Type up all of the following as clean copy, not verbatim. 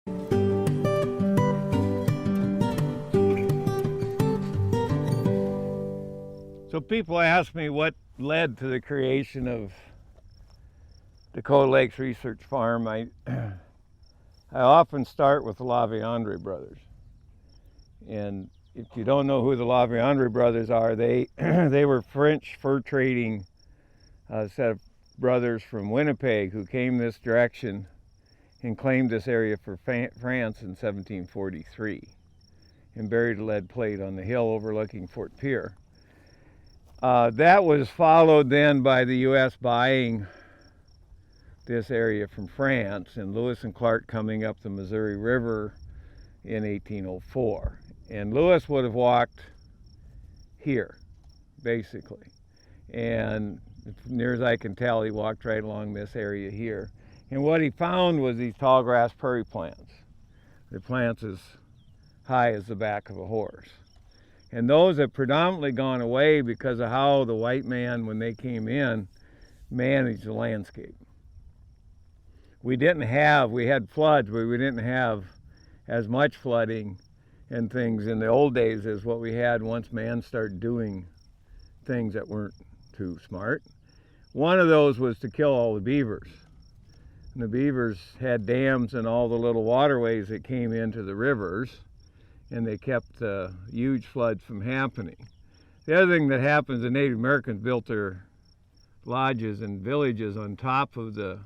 So people ask me what led to the creation of Dakota Lakes Research Farm. I often start with the Laviandre brothers. And if you don't know who the Laviandre brothers are, they were French fur trading set of brothers from Winnipeg who came this direction and claimed this area for France in 1743 and buried a lead plate on the hill overlooking Fort Pierre. That was followed then by the U.S. buying this area from France, and Lewis and Clark coming up the Missouri River in 1804. And Lewis would have walked here, basically. And near as I can tell, he walked right along this area here. And what he found was these tall grass prairie plants. The plants as high as the back of a horse. And those have predominantly gone away because of how the white man, when they came in, managed the landscape. We had floods, but we didn't have as much flooding and things in the old days as what we had once man started doing things that weren't too smart. One of those was to kill all the beavers. And the beavers had dams and all the little waterways that came into the rivers, and they kept huge floods from happening. The other thing that happens, the Native Americans built their lodges and villages on top of the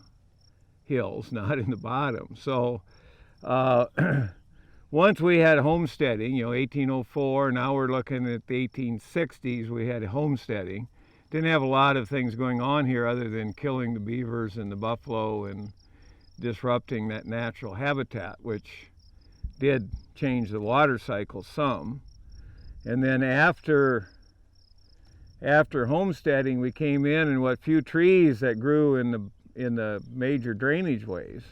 hills, not in the bottom. So once we had homesteading, 1804, now we're looking at the 1860s, we had homesteading. Didn't have a lot of things going on here other than killing the beavers and the buffalo and disrupting that natural habitat, which did change the water cycle some. And then after homesteading, we came in, and what few trees that grew in the major drainage ways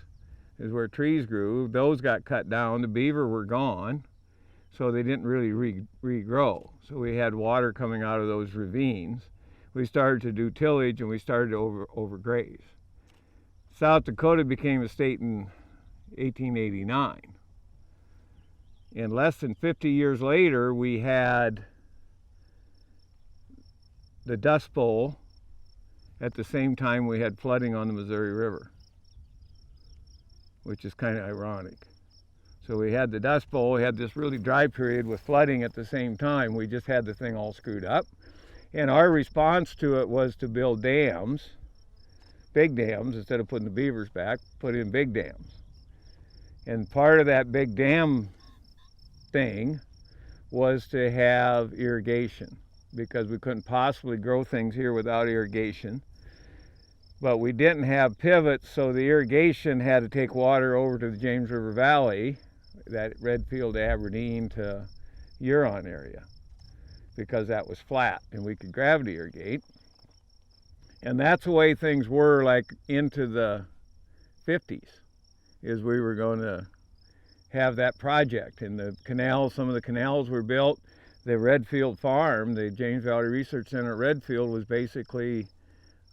is where trees grew, those got cut down. The beaver were gone, so they didn't really regrow. So we had water coming out of those ravines. We started to do tillage, and we started to overgraze. South Dakota became a state in 1889. And less than 50 years later, we had the Dust Bowl at the same time we had flooding on the Missouri River, which is kind of ironic. So we had the Dust Bowl, we had this really dry period with flooding at the same time. We just had the thing all screwed up. And our response to it was to build dams, big dams, instead of putting the beavers back, put in big dams. And part of that big dam thing was to have irrigation, because we couldn't possibly grow things here without irrigation. But we didn't have pivots, so the irrigation had to take water over to the James River Valley, that Redfield, Aberdeen to Huron area, because that was flat and we could gravity irrigate. And that's the way things were like into the 50s, is we were going to have that project. And the canals, some of the canals were built. The Redfield farm, the James Valley Research Center at Redfield, was basically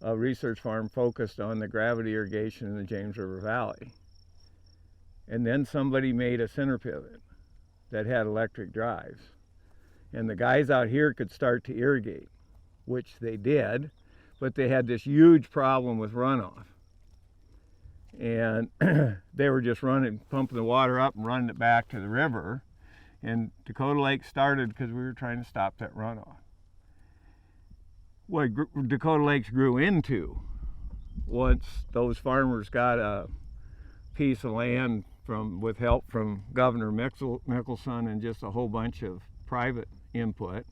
a research farm focused on the gravity irrigation in the James River Valley. And then somebody made a center pivot that had electric drives. And the guys out here could start to irrigate, which they did, but they had this huge problem with runoff. And they were just pumping the water up and running it back to the river. And Dakota Lakes started because we were trying to stop that runoff. What Dakota Lakes grew into, once those farmers got a piece of land with help from Governor Mickelson and just a whole bunch of private input,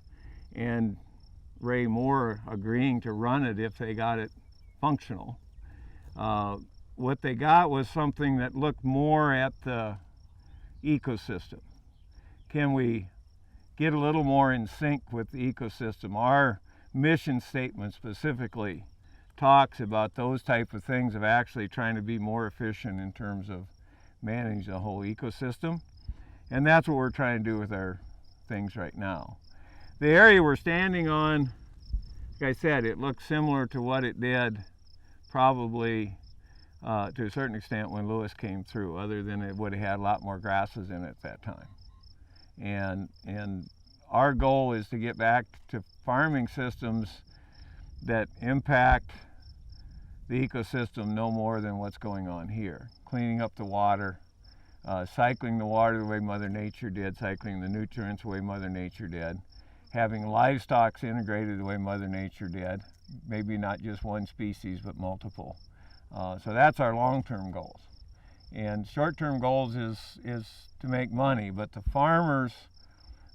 and Ray Moore agreeing to run it if they got it functional. What they got was something that looked more at the ecosystem. Can we get a little more in sync with the ecosystem? Our mission statement specifically talks about those type of things, of actually trying to be more efficient in terms of managing the whole ecosystem. And that's what we're trying to do with our things right now. The area we're standing on, like I said, it looks similar to what it did probably to a certain extent when Lewis came through, other than it would have had a lot more grasses in it at that time. And our goal is to get back to farming systems that impact the ecosystem no more than what's going on here. Cleaning up the water, cycling the water the way Mother Nature did, cycling the nutrients the way Mother Nature did, having livestock integrated the way Mother Nature did, maybe not just one species but multiple. So that's our long-term goals. And short-term goals is to make money, but the farmers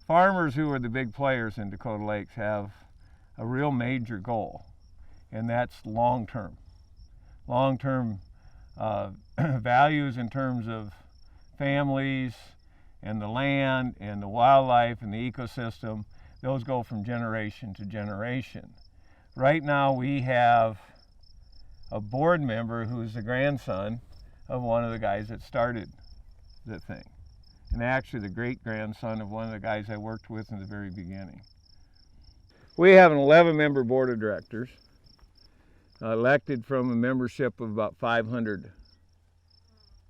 who are the big players in Dakota Lakes have a real major goal, and that's long-term. Long-term values in terms of families and the land and the wildlife and the ecosystem, those go from generation to generation. Right now we have a board member who's the grandson of one of the guys that started the thing, and actually the great-grandson of one of the guys I worked with in the very beginning. We have an 11-member board of directors, elected from a membership of about 500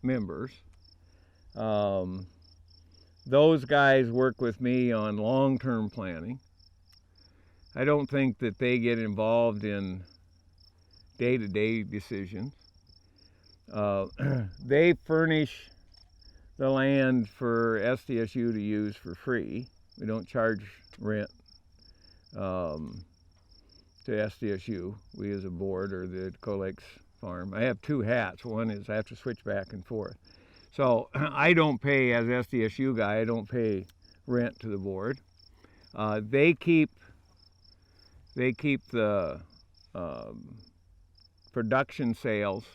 members. Those guys work with me on long-term planning. I don't think that they get involved in day-to-day decisions. They furnish the land for SDSU to use for free. We don't charge rent to SDSU, we as a board, or the Dakota Lakes Farm. I have two hats. One is I have to switch back and forth. So I don't pay, as SDSU guy, I don't pay rent to the board. They keep the production sales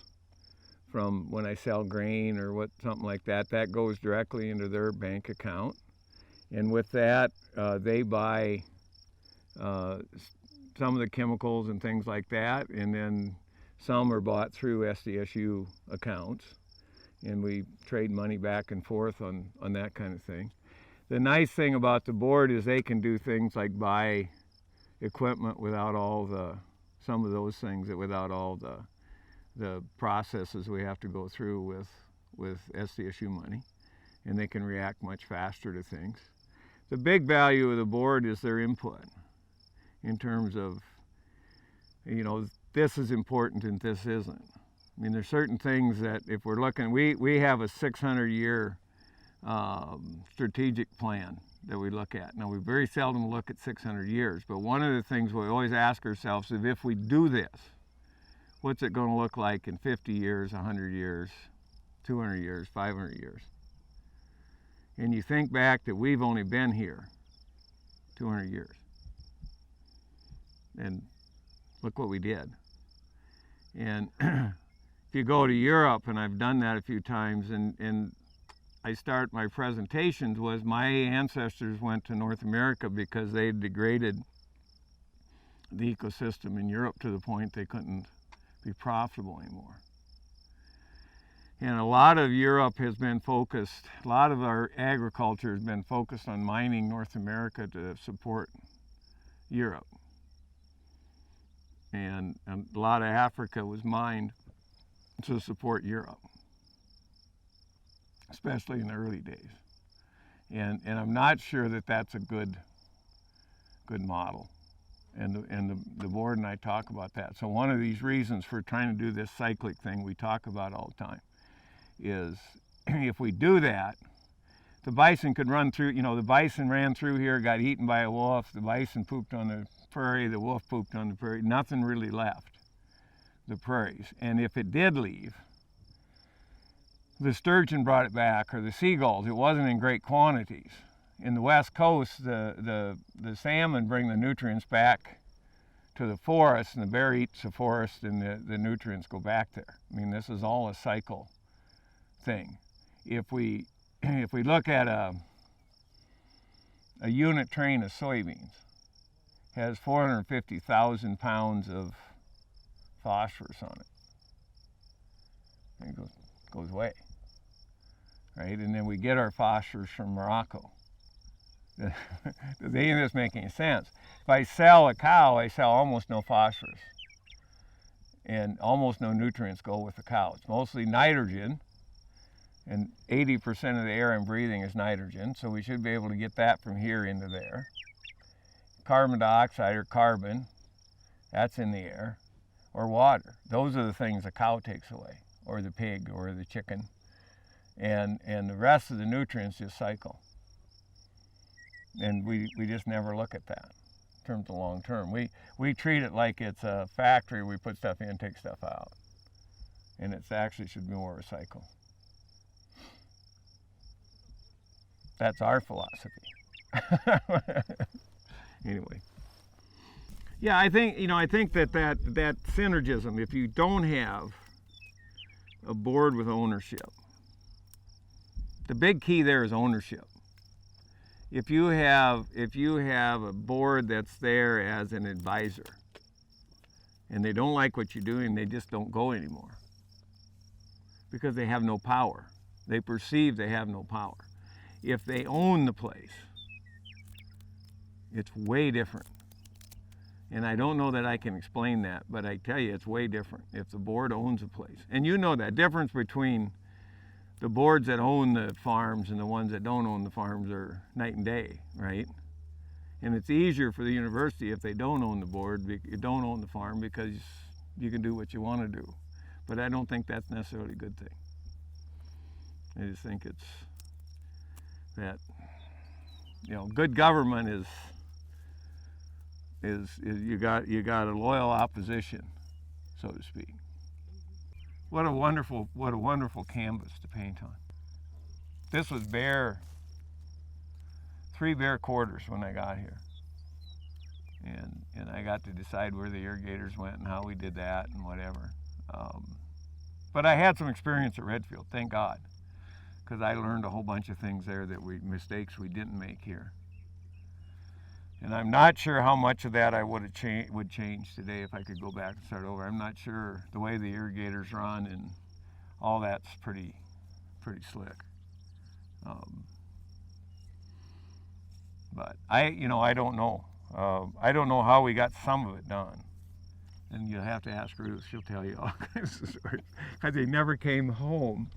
from when I sell grain or something like that. That goes directly into their bank account, and with that they buy some of the chemicals and things like that, and then some are bought through SDSU accounts, and we trade money back and forth on that kind of thing. The nice thing about the board is they can do things like buy equipment without all some of those things, without all the processes we have to go through with SDSU money, and they can react much faster to things. The big value of the board is their input in terms of, this is important and this isn't. I mean, there's certain things that if we're looking, we have a 600-year strategic plan that we look at. Now, we very seldom look at 600 years, but one of the things we always ask ourselves is, if we do this, what's it going to look like in 50 years, 100 years, 200 years, 500 years? And you think back that we've only been here 200 years. And look what we did. And if you go to Europe, and I've done that a few times, and I start my presentations was my ancestors went to North America because they degraded the ecosystem in Europe to the point they couldn't be profitable anymore. And a lot of Europe has been focused, a lot of our agriculture has been focused on mining North America to support Europe. And a lot of Africa was mined to support Europe, especially in the early days. And I'm not sure that that's a good model. And the board and I talk about that. So one of these reasons for trying to do this cyclic thing we talk about all the time is, if we do that, the bison could run through, the bison ran through here, got eaten by a wolf, the bison pooped on the prairie, the wolf pooped on the prairie, nothing really left the prairies. And if it did leave, the sturgeon brought it back, or the seagulls. It wasn't in great quantities. In the West Coast, the salmon bring the nutrients back to the forest, and the bear eats the forest, and the nutrients go back there. I mean, this is all a cycle thing. If we look at a unit train of soybeans, has 450,000 pounds of phosphorus on it. And it goes away, right? And then we get our phosphorus from Morocco. Does any of this make any sense? If I sell a cow, I sell almost no phosphorus. and almost no nutrients go with the cow. It's mostly nitrogen, and 80% of the air I'm breathing is nitrogen, so we should be able to get that from here into there. Carbon dioxide or carbon, that's in the air, or water. Those are the things the cow takes away, or the pig, or the chicken, and the rest of the nutrients just cycle. And we just never look at that in terms of long term. We treat it like it's a factory. We put stuff in, take stuff out, and it actually should be more recycled. That's our philosophy. Anyway, yeah, I think that synergism. If you don't have a board with ownership, the big key there is ownership. If you have a board that's there as an advisor, and they don't like what you're doing, they just don't go anymore because they have no power. They perceive they have no power. If they own the place, it's way different. And I don't know that I can explain that, but I tell you, it's way different if the board owns a place. And you know that difference between the boards that own the farms and the ones that don't own the farms are night and day, right? And it's easier for the university if they don't own the board, you don't own the farm, because you can do what you want to do. But I don't think that's necessarily a good thing. I just think it's that, good government is you got a loyal opposition, so to speak. What a wonderful canvas to paint on. This was 3 bare quarters when I got here, and I got to decide where the irrigators went and how we did that and whatever. But I had some experience at Redfield, thank God, because I learned a whole bunch of things there mistakes we didn't make here. And I'm not sure how much of that I would change today if I could go back and start over. I'm not sure. The way the irrigators run and all that's pretty slick. But I don't know. I don't know how we got some of it done. And you'll have to ask Ruth. She'll tell you all kinds of stories, because they never came home.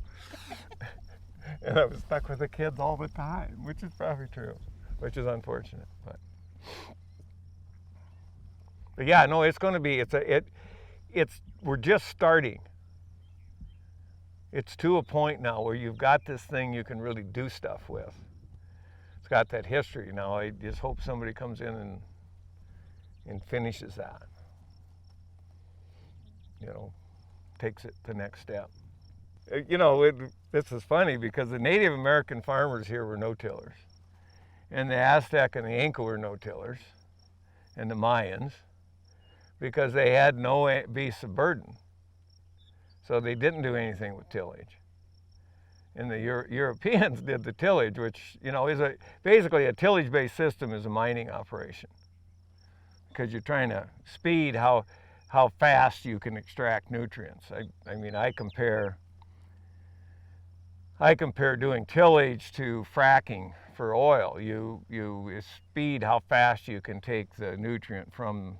And I was stuck with the kids all the time, which is probably true, which is unfortunate. But yeah, no, it's going to be. We're just starting. It's to a point now where you've got this thing you can really do stuff with. It's got that history now. I just hope somebody comes in and finishes that. Takes it to the next step. This is funny because the Native American farmers here were no-tillers. And the Aztec and the Inca were no-tillers, and the Mayans, because they had no beasts of burden. So they didn't do anything with tillage. And the Europeans did the tillage, which is basically a tillage-based system is a mining operation, because you're trying to speed how fast you can extract nutrients. I compare doing tillage to fracking for oil. You speed how fast you can take the nutrient from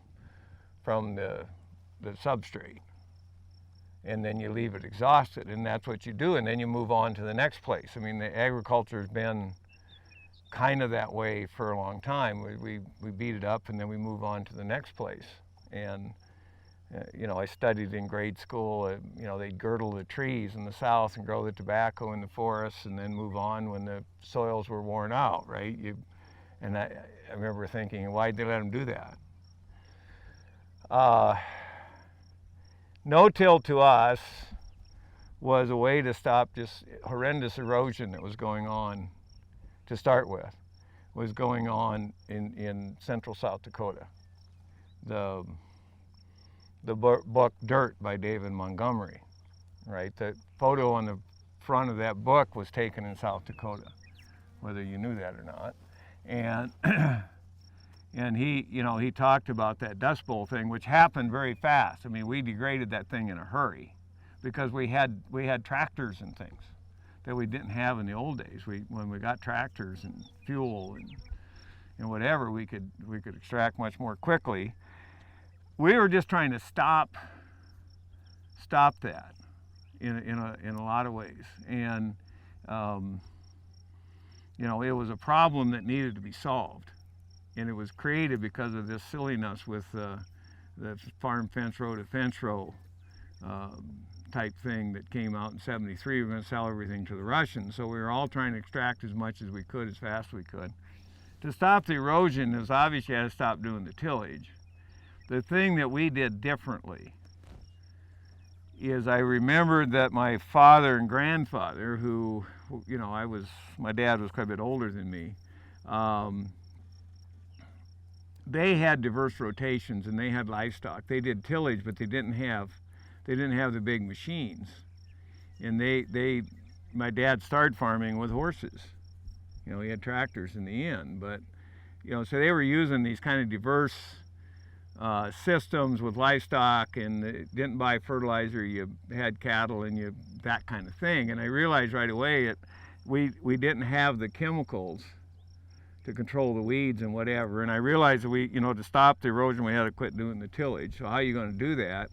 the substrate, and then you leave it exhausted, and that's what you do, and then you move on to the next place. The agriculture has been kind of that way for a long time. We beat it up and then we move on to the next place. And I studied in grade school, they'd girdle the trees in the south and grow the tobacco in the forests and then move on when the soils were worn out, right? And I remember thinking, why'd they let them do that? No-till to us was a way to stop just horrendous erosion that was going on, to start with, was going on in central South Dakota. The book Dirt by David Montgomery, right? The photo on the front of that book was taken in South Dakota, whether you knew that or not. And and he talked about that Dust Bowl thing, which happened very fast. We degraded that thing in a hurry because we had tractors and things that we didn't have in the old days. When we got tractors and fuel and whatever, we could extract much more quickly. We were just trying to stop stopped that in a lot of ways. And you know, it was a problem that needed to be solved, and it was created because of this silliness with the farm fence row to fence row type thing that came out in '73. We were going to sell everything to the Russians, so we were all trying to extract as much as we could as fast as we could. To stop the erosion, it was obvious you had to stop doing the tillage. The thing that we did differently is I remembered that my father and grandfather, who, you know, my dad was quite a bit older than me, they had diverse rotations and they had livestock. They did tillage, but they didn't have the big machines. And my dad started farming with horses. You know, he had tractors in the end, but, you know, so they were using these kind of diverse systems with livestock, and didn't buy fertilizer. You had cattle and that kind of thing. And I realized right away that we didn't have the chemicals to control the weeds and whatever. And I realized that to stop the erosion, we had to quit doing the tillage. So how are you going to do that?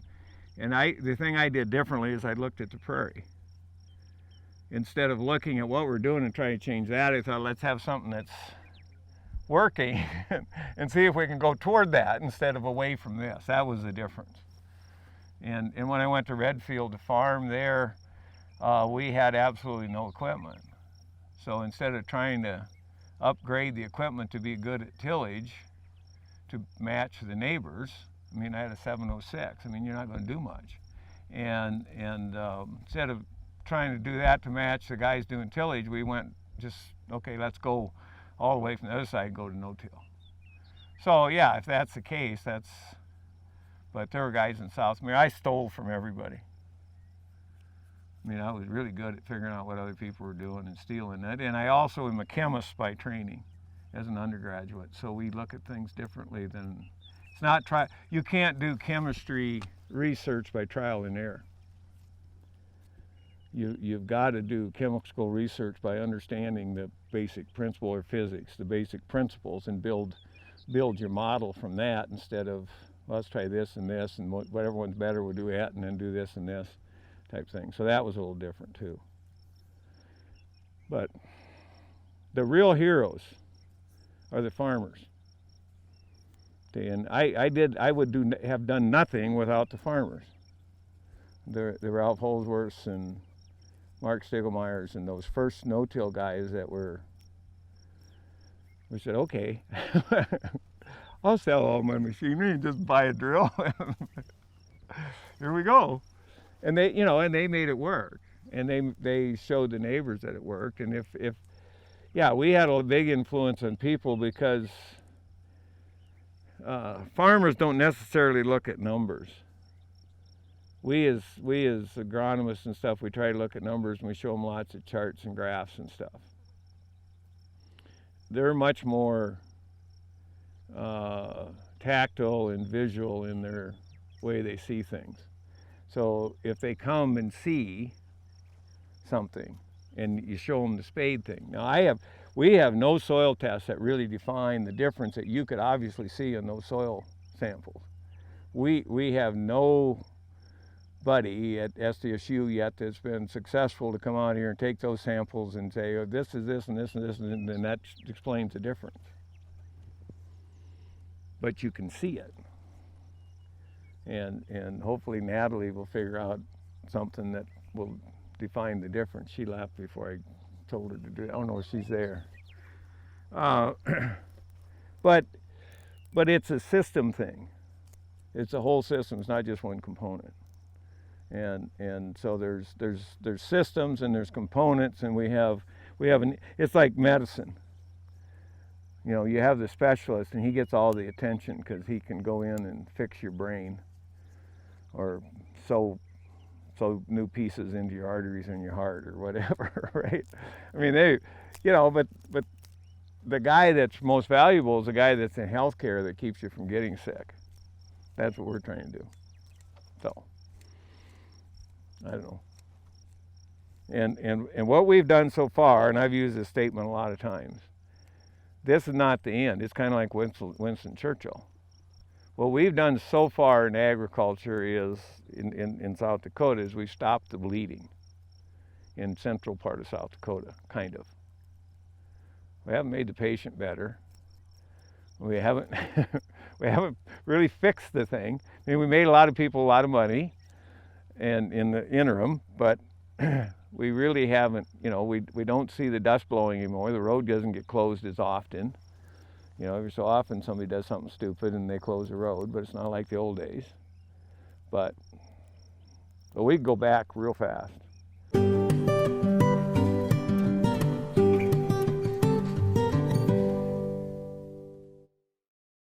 And the thing I did differently is I looked at the prairie. Instead of looking at what we're doing and trying to change that, I thought, let's have something that's working and see if we can go toward that instead of away from this. That was the difference. And when I went to Redfield to farm there, we had absolutely no equipment. So instead of trying to upgrade the equipment to be good at tillage to match the neighbors, I mean, I had a 706. I mean, you're not going to do much. And instead of trying to do that to match the guys doing tillage, we went okay, let's go all the way from the other side and go to no-till. So yeah, if that's the case, but there were guys in South, I mean, I stole from everybody. I mean, I was really good at figuring out what other people were doing and stealing it. And I also am a chemist by training as an undergraduate, so we look at things differently than, you can't do chemistry research by trial and error. You've got to do chemical research by understanding the basic principle, or physics, the basic principles, and build your model from that, instead of, well, let's try this and this, and whatever one's better, we'll do that, and then do this and this type thing. So that was a little different too. But the real heroes are the farmers. And I would have done nothing without the farmers. The Ralph Holsworths and Mark Stiglmeyers and those first no-till guys we said, okay, I'll sell all my machinery and just buy a drill. Here we go. And they made it work. And they showed the neighbors that it worked. And we had a big influence on people, because farmers don't necessarily look at numbers. We as agronomists and stuff, we try to look at numbers, and we show them lots of charts and graphs and stuff. They're much more tactile and visual in their way they see things. So if they come and see something and you show them the spade thing. Now we have no soil tests that really define the difference that you could obviously see in those soil samples. We have nobody at SDSU yet that's been successful to come out here and take those samples and say, oh, this is this and this and this, and then that explains the difference. But you can see it. And hopefully Natalie will figure out something that will define the difference. She left before I told her to do it. Oh no, she's there. But it's a system thing. It's a whole system. It's not just one component. And so there's systems and there's components, and it's like medicine. You know, you have the specialist and he gets all the attention because he can go in and fix your brain or sew new pieces into your arteries in your heart or whatever, right? I mean, but the guy that's most valuable is the guy that's in healthcare that keeps you from getting sick. That's what we're trying to do. So, I don't know. And what we've done so far, and I've used this statement a lot of times, this is not the end. It's kind of like Winston Churchill. What we've done so far in agriculture is, in South Dakota, is we stopped the bleeding in central part of South Dakota, kind of. We haven't made the patient better. We haven't we haven't really fixed the thing. I mean, we made a lot of people a lot of money and in the interim, but we really haven't, you know, we don't see the dust blowing anymore. The road doesn't get closed as often. You know, every so often somebody does something stupid and they close the road, but it's not like the old days. But we can go back real fast.